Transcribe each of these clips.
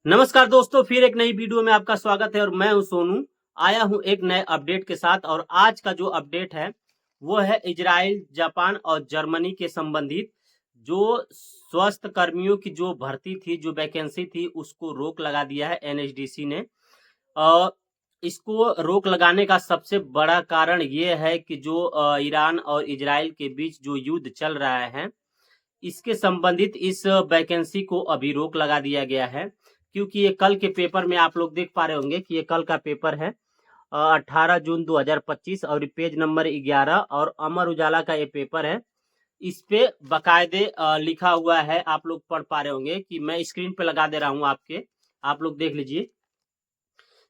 नमस्कार दोस्तों, फिर एक नई वीडियो में आपका स्वागत है और मैं हूं सोनू। आया हूं एक नए अपडेट के साथ। और आज का जो अपडेट है वो है इजराइल, जापान और जर्मनी के संबंधित। जो स्वास्थ्य कर्मियों की जो भर्ती थी, जो वैकेंसी थी, उसको रोक लगा दिया है एनएचडीसी ने। और इसको रोक लगाने का सबसे बड़ा कारण ये है कि जो ईरान और इजराइल के बीच जो युद्ध चल रहा है, इसके संबंधित इस वैकेंसी को अभी रोक लगा दिया गया है। क्योंकि ये कल के पेपर में आप लोग देख पा रहे होंगे कि ये कल का पेपर है 18 जून 2025 और पेज नंबर 11 और अमर उजाला का ये पेपर है। इस पे बकायदे लिखा हुआ है, आप लोग पढ़ पा रहे होंगे कि मैं स्क्रीन पे लगा दे रहा हूँ आपके, आप लोग देख लीजिए।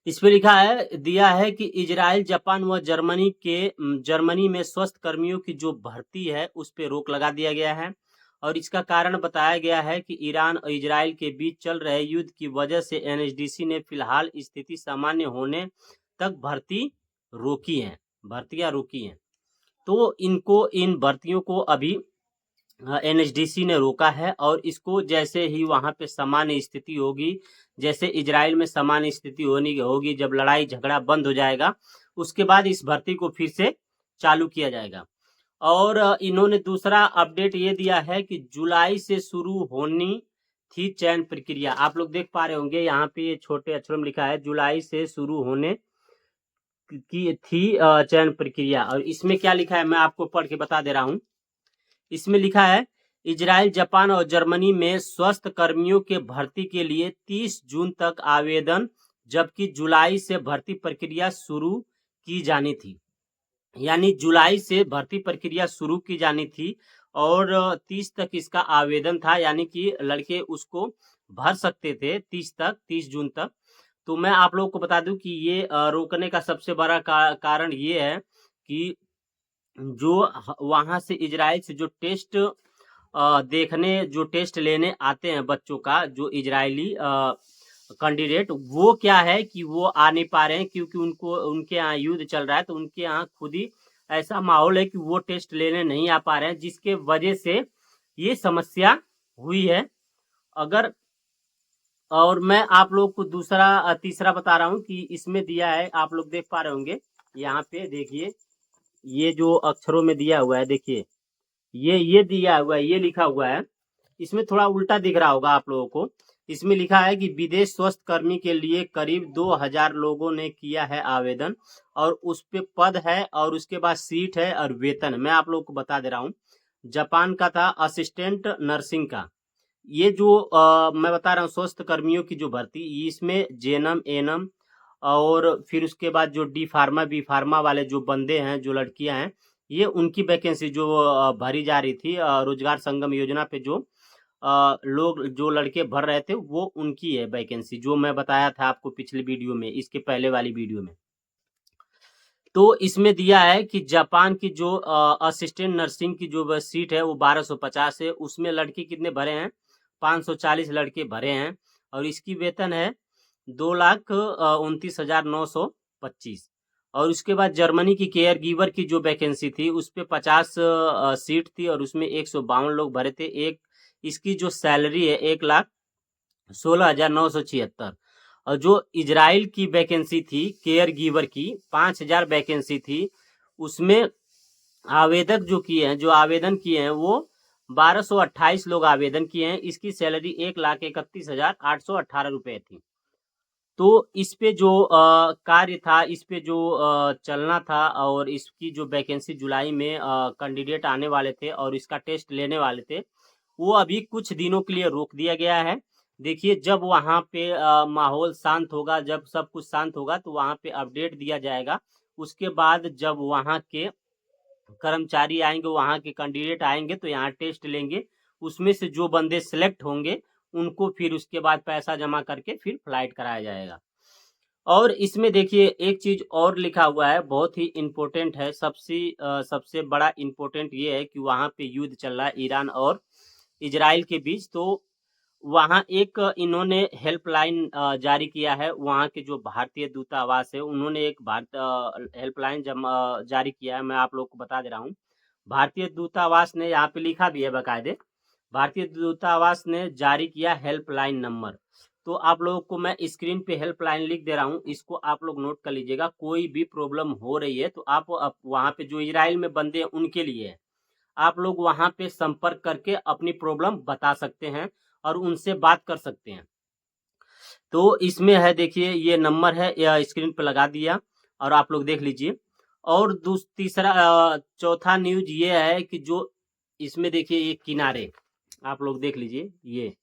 इस पे लिखा है, दिया है कि इजराइल, जापान व जर्मनी में स्वस्थ कर्मियों की जो भर्ती है उस पे रोक लगा दिया गया है। और इसका कारण बताया गया है कि ईरान और इजराइल के बीच चल रहे युद्ध की वजह से एनएचडीसी ने फिलहाल स्थिति सामान्य होने तक भर्तियां रोकी हैं। तो इन भर्तियों को अभी एनएचडीसी ने रोका है। और इसको जैसे ही वहां पे सामान्य स्थिति होगी, जैसे इजराइल में सामान्य स्थिति होगी, जब लड़ाई झगड़ा बंद हो जाएगा, उसके बाद इस भर्ती को फिर से चालू किया जाएगा। और इन्होंने दूसरा अपडेट ये दिया है कि जुलाई से शुरू होनी थी चयन प्रक्रिया। आप लोग देख पा रहे होंगे यहाँ पे ये छोटे अक्षरों में लिखा है, जुलाई से शुरू होने की थी चयन प्रक्रिया। और इसमें क्या लिखा है मैं आपको पढ़ के बता दे रहा हूँ। इसमें लिखा है, इजराइल, जापान और जर्मनी में स्वास्थ्य कर्मियों के भर्ती के लिए 30 जून तक आवेदन, जबकि जुलाई से भर्ती प्रक्रिया शुरू की जानी थी। यानी जुलाई से भर्ती प्रक्रिया शुरू की जानी थी और 30 तक इसका आवेदन था, यानी कि लड़के उसको भर सकते थे 30 जून तक। तो मैं आप लोगों को बता दूं कि ये रोकने का सबसे बड़ा कारण ये है कि जो वहां से इजराइल से जो टेस्ट जो टेस्ट लेने आते हैं बच्चों का, जो इजरायली कैंडिडेट, वो क्या है कि वो आ नहीं पा रहे हैं क्योंकि उनके यहाँ युद्ध चल रहा है। तो उनके यहाँ खुद ही ऐसा माहौल है कि वो टेस्ट लेने नहीं आ पा रहे हैं, जिसके वजह से ये समस्या हुई है। अगर और मैं आप लोग को तीसरा बता रहा हूँ कि इसमें दिया है, आप लोग देख पा रहे होंगे यहाँ पे, देखिए ये जो अक्षरों में दिया हुआ है, देखिए ये दिया हुआ है, ये लिखा हुआ है। इसमें थोड़ा उल्टा दिख रहा होगा आप लोगों को। इसमें लिखा है कि विदेश स्वास्थ्य कर्मी के लिए करीब 2000 लोगों ने किया है आवेदन, और उस पे पद है और उसके बाद सीट है और वेतन मैं आप लोगों को बता दे रहा हूँ। जापान का था असिस्टेंट नर्सिंग का। ये जो मैं बता रहा हूँ स्वास्थ्य कर्मियों की जो भर्ती, इसमें जेएनएम, एएनएम और फिर उसके बाद जो डी फार्मा, बी फार्मा वाले जो बंदे हैं, जो लड़कियां हैं, ये उनकी वैकेंसी जो भरी जा रही थी रोजगार संगम योजना पे जो लोग, जो लड़के भर रहे थे, वो उनकी है वैकेंसी, जो मैं बताया था आपको पिछली वीडियो में, इसके पहले वाली वीडियो में। तो इसमें दिया है कि जापान की जो असिस्टेंट नर्सिंग की जो सीट है वो 1250 है। उसमें लड़के कितने भरे हैं? 540 लड़के भरे हैं। और इसकी वेतन है 2,29,925। और उसके बाद जर्मनी की केयर गिवर की जो वैकेंसी थी उस पे 50 सीट थी और उसमें 152 लोग भरे थे। इसकी जो सैलरी है 1,16,976। और जो इजराइल की वैकेंसी थी केयर गिवर की, 5,000 वैकेंसी थी, उसमें आवेदक जो आवेदन किए हैं वो 1228 लोग आवेदन किए हैं। इसकी सैलरी 1,31,818 रुपए थी। तो इस पे जो कार्य था, इस पे जो चलना था, और इसकी जो वैकेंसी जुलाई में कैंडिडेट आने वाले थे और इसका टेस्ट लेने वाले थे, वो अभी कुछ दिनों के लिए रोक दिया गया है। देखिए जब वहाँ पे माहौल शांत होगा, जब सब कुछ शांत होगा, तो वहाँ पे अपडेट दिया जाएगा। उसके बाद जब वहाँ के कर्मचारी आएंगे, वहाँ के कैंडिडेट आएंगे, तो यहाँ टेस्ट लेंगे। उसमें से जो बंदे सिलेक्ट होंगे उनको फिर उसके बाद पैसा जमा करके फिर फ्लाइट कराया जाएगा। और इसमें देखिए एक चीज और लिखा हुआ है, बहुत ही इम्पोर्टेंट है। सबसे बड़ा इम्पोर्टेंट ये है कि वहाँ पे युद्ध चल रहा है ईरान और इजराइल के बीच। तो वहाँ एक इन्होंने हेल्पलाइन जारी किया है। वहाँ के जो भारतीय दूतावास है, उन्होंने एक हेल्पलाइन जारी किया है। मैं आप लोग को बता दे रहा हूँ। भारतीय दूतावास ने, यहाँ पे लिखा भी है बकायदे, भारतीय दूतावास ने जारी किया हेल्पलाइन नंबर। तो आप लोगों को मैं स्क्रीन पे हेल्पलाइन लिख दे रहा हूँ, इसको आप लोग नोट कर लीजिएगा। कोई भी प्रॉब्लम हो रही है तो आप वहाँ पे जो इजराइल में बंदे हैं उनके लिए है, आप लोग वहाँ पे संपर्क करके अपनी प्रॉब्लम बता सकते हैं और उनसे बात कर सकते हैं। तो इसमें है, देखिए ये नंबर है, यह स्क्रीन पे लगा दिया और आप लोग देख लीजिए। और तीसरा चौथा न्यूज ये है कि जो इसमें देखिए ये किनारे आप लोग देख लीजिए, ये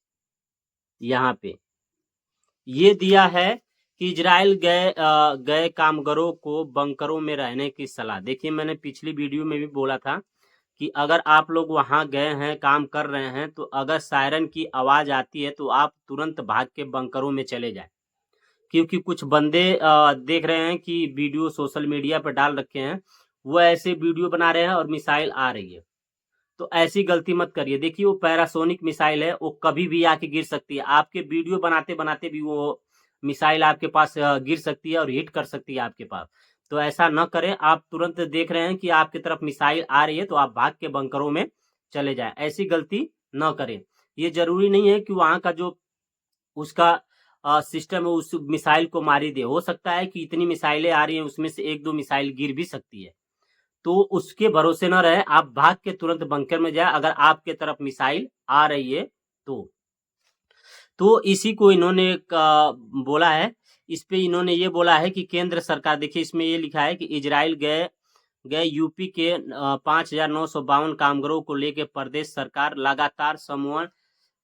यहाँ पे ये दिया है कि इजराइल गए कामगारों को बंकरों में रहने की सलाह। देखिए मैंने पिछली वीडियो में भी बोला था कि अगर आप लोग वहां गए हैं, काम कर रहे हैं, तो अगर सायरन की आवाज आती है तो आप तुरंत भाग के बंकरों में चले जाएं। क्योंकि कुछ बंदे देख रहे हैं कि वीडियो सोशल मीडिया पर डाल रखे हैं, वो ऐसे वीडियो बना रहे हैं और मिसाइल आ रही है। तो ऐसी गलती मत करिए। देखिए वो पैरासोनिक मिसाइल है, वो कभी भी आके गिर सकती है। आपके वीडियो बनाते बनाते भी वो मिसाइल आपके पास गिर सकती है और हिट कर सकती है आपके पास। तो ऐसा न करें। आप तुरंत देख रहे हैं कि आपकी तरफ मिसाइल आ रही है तो आप भाग के बंकरों में चले जाएं। ऐसी गलती न करें। ये जरूरी नहीं है कि वहां का जो उसका सिस्टम है उस मिसाइल को मार ही दे। हो सकता है कि इतनी मिसाइलें आ रही हैं, उसमें से एक दो मिसाइल गिर भी सकती है। तो उसके भरोसे न रहे, आप भाग के तुरंत बंकर में जाए अगर आपके तरफ मिसाइल आ रही है तो इसी को इन्होंने बोला है। इस पे इन्होंने ये बोला है कि केंद्र सरकार, देखिए इसमें ये लिखा है कि इजराइल गए गए यूपी के 5,952 कामगारों को लेकर प्रदेश सरकार लगातार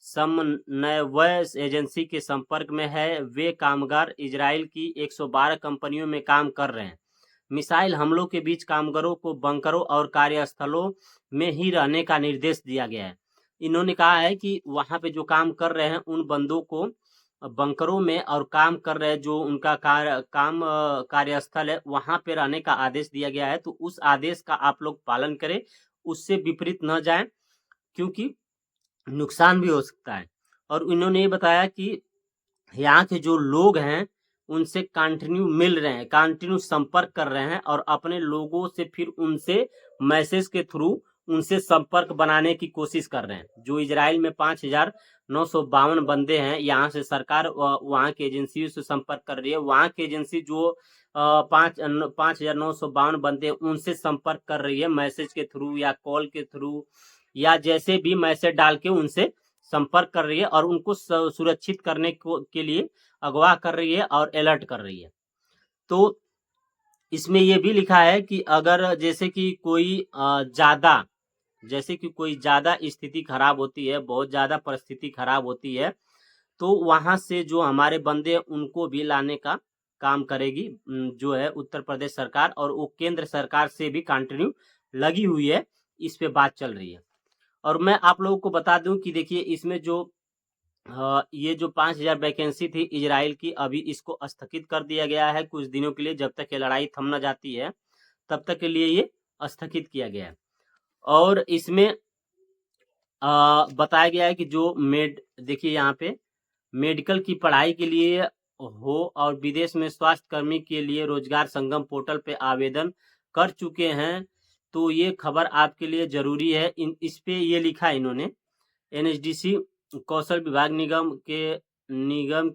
समन्वय एजेंसी के संपर्क में है। वे कामगार इजराइल की 112 कंपनियों में काम कर रहे हैं। मिसाइल हमलों के बीच कामगारों को बंकरों और कार्यस्थलों में ही रहने का निर्देश दिया गया है। इन्होंने कहा है कि वहां पे जो काम कर रहे हैं उन बंदों को बंकरों में और काम कर रहे हैं, जो उनका कार्यस्थल है वहां पे रहने का आदेश दिया गया है। तो उस आदेश का आप लोग पालन करें, उससे विपरीत न जाएं, क्योंकि नुकसान भी हो सकता है। और इन्होंने ये बताया कि यहाँ के जो लोग हैं उनसे कंटिन्यू मिल रहे हैं, कंटिन्यू संपर्क कर रहे हैं और अपने लोगों से फिर उनसे मैसेज के थ्रू उनसे संपर्क बनाने की कोशिश कर रहे हैं। जो इजराइल में 5,952 बंदे हैं, यहाँ से सरकार वहाँ की एजेंसियों से संपर्क कर रही है। वहाँ की एजेंसी जो 5,952 बंदे उनसे संपर्क कर रही है, मैसेज के थ्रू या कॉल के थ्रू या जैसे भी मैसेज डाल के उनसे संपर्क कर रही है और उनको सुरक्षित करने के लिए अगवा कर रही है और अलर्ट कर रही है। तो इसमें ये भी लिखा है कि अगर जैसे कि कोई ज्यादा स्थिति खराब होती है, बहुत ज्यादा परिस्थिति खराब होती है, तो वहां से जो हमारे बंदे हैं उनको भी लाने का काम करेगी जो है उत्तर प्रदेश सरकार, और वो केंद्र सरकार से भी कंटिन्यू लगी हुई है, इस पे बात चल रही है। और मैं आप लोगों को बता दूं कि देखिए इसमें जो ये जो 5,000 वैकेंसी थी इजराइल की, अभी इसको स्थगित कर दिया गया है कुछ दिनों के लिए। जब तक ये लड़ाई थम न जाती है तब तक के लिए ये स्थगित किया गया है। और इसमें बताया गया है कि जो देखिए यहाँ पे मेडिकल की पढ़ाई के लिए हो और विदेश में स्वास्थ्य कर्मी के लिए रोजगार संगम पोर्टल पे आवेदन कर चुके हैं, तो ये खबर आपके लिए जरूरी है। इस पे ये लिखा है इन्होंने, एनएचडीसी कौशल विभाग निगम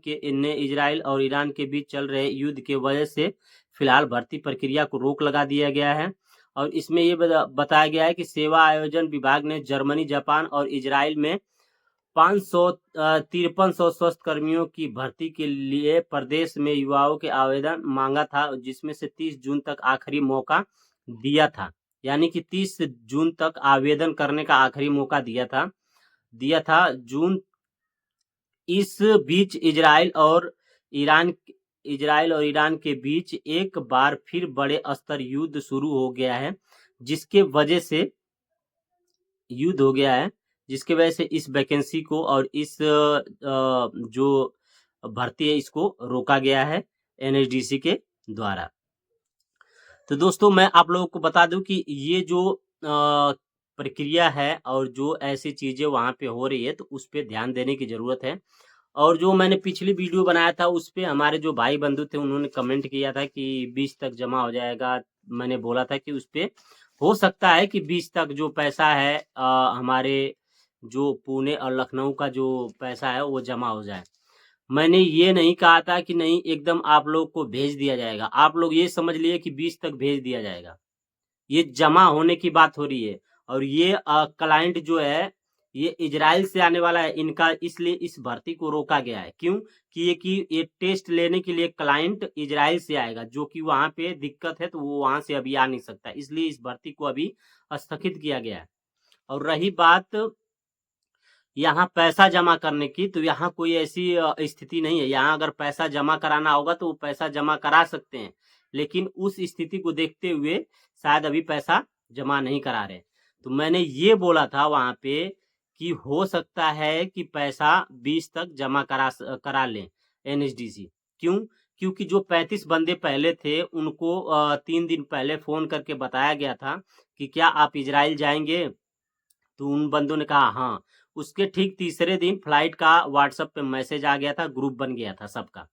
के ने इजराइल और ईरान के बीच चल रहे युद्ध के वजह से फिलहाल भर्ती प्रक्रिया को रोक लगा दिया गया है। और इसमें ये बताया गया है कि सेवा आयोजन विभाग ने जर्मनी, जापान और इजराइल में 5300 स्वास्थ्य कर्मियों की भर्ती के लिए प्रदेश में युवाओं के आवेदन मांगा था, जिसमें से 30 जून तक आखिरी मौका दिया था। यानी कि 30 जून तक आवेदन करने का आखिरी मौका दिया था जून। इस बीच इजराइल और ईरान के बीच एक बार फिर बड़े स्तर युद्ध शुरू हो गया है, जिसके वजह से इस वैकेंसी को और इस जो भर्ती है इसको रोका गया है एनएचडीसी के द्वारा। तो दोस्तों मैं आप लोगों को बता दूं कि ये जो प्रक्रिया है और जो ऐसी चीजें वहां पे हो रही है तो उस पे ध्यान देने की जरूरत है। और जो मैंने पिछली वीडियो बनाया था उस पे हमारे जो भाई बंधु थे उन्होंने कमेंट किया था कि 20 तक जमा हो जाएगा। मैंने बोला था कि उस पे हो सकता है कि 20 तक जो पैसा है हमारे जो पुणे और लखनऊ का जो पैसा है वो जमा हो जाए। मैंने ये नहीं कहा था कि नहीं एकदम आप लोग को भेज दिया जाएगा। आप लोग ये समझ लिए कि 20 तक भेज दिया जाएगा। ये जमा होने की बात हो रही है। और ये क्लाइंट जो है ये इजराइल से आने वाला है, इनका इसलिए इस भर्ती को रोका गया है। क्यों? कि ये टेस्ट लेने के लिए क्लाइंट इजराइल से आएगा, जो कि वहां पे दिक्कत है, तो वो वहां से अभी आ नहीं सकता, इसलिए इस भर्ती को अभी स्थगित किया गया है। और रही बात यहाँ पैसा जमा करने की, तो यहाँ कोई ऐसी स्थिति नहीं है। यहाँ अगर पैसा जमा कराना होगा तो वो पैसा जमा करा सकते हैं, लेकिन उस स्थिति को देखते हुए शायद अभी पैसा जमा नहीं करा रहे। तो मैंने ये बोला था वहां पे कि हो सकता है कि पैसा 20 तक जमा करा लें एनएचडीसी। क्यों? क्योंकि जो 35 बंदे पहले थे उनको 3 दिन पहले फोन करके बताया गया था कि क्या आप इजराइल जाएंगे, तो उन बंदों ने कहा हाँ। उसके ठीक तीसरे दिन फ्लाइट का व्हाट्सएप पे मैसेज आ गया था, ग्रुप बन गया था सबका।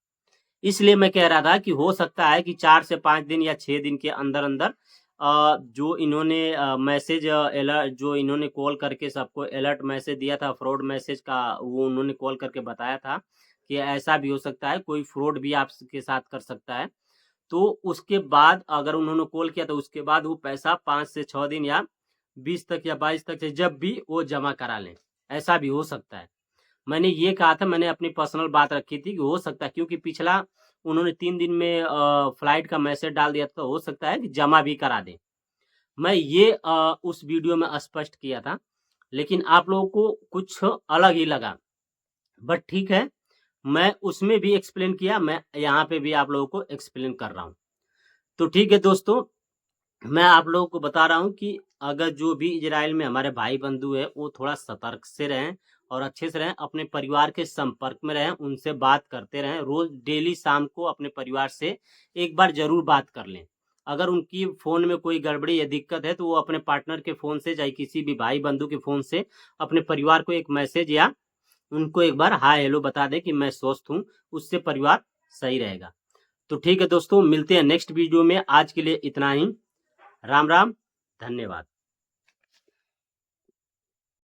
इसलिए मैं कह रहा था कि हो सकता है कि 4 से 5 दिन या 6 दिन के अंदर अंदर जो इन्होंने मैसेज अलर्ट, जो इन्होंने कॉल करके सबको अलर्ट मैसेज दिया था फ्रॉड मैसेज का, वो उन्होंने कॉल करके बताया था कि ऐसा भी हो सकता है, कोई फ्रॉड भी आपके साथ कर सकता है। तो उसके बाद अगर उन्होंने कॉल किया तो उसके बाद वो पैसा 5 से 6 दिन या 20 तक या 22 तक से जब भी वो जमा करा लें, ऐसा भी हो सकता है। मैंने ये कहा था, मैंने अपनी पर्सनल बात रखी थी कि हो सकता है, क्योंकि पिछला उन्होंने 3 दिन में फ्लाइट का मैसेज डाल दिया, तो हो सकता है कि जमा भी करा दें। मैं ये उस वीडियो में स्पष्ट किया था, लेकिन आप लोगों को कुछ अलग ही लगा, बट ठीक है, मैं उसमें भी एक्सप्लेन किया, मैं यहाँ पे भी आप लोगों को एक्सप्लेन कर रहा हूँ। तो ठीक है दोस्तों, मैं आप लोगों को बता रहा हूँ कि अगर जो भी इजराइल में हमारे भाई बंधु है वो थोड़ा सतर्क से रहें और अच्छे से रहें, अपने परिवार के संपर्क में रहें, उनसे बात करते रहें, रोज डेली शाम को अपने परिवार से एक बार जरूर बात कर लें। अगर उनकी फोन में कोई गड़बड़ी या दिक्कत है तो वो अपने पार्टनर के फोन से, चाहे किसी भी भाई बंधु के फोन से अपने परिवार को एक मैसेज या उनको एक बार हाय हेलो बता दें कि मैं स्वस्थ हूँ, उससे परिवार सही रहेगा। तो ठीक है दोस्तों, मिलते हैं नेक्स्ट वीडियो में। आज के लिए इतना ही। राम राम, धन्यवाद।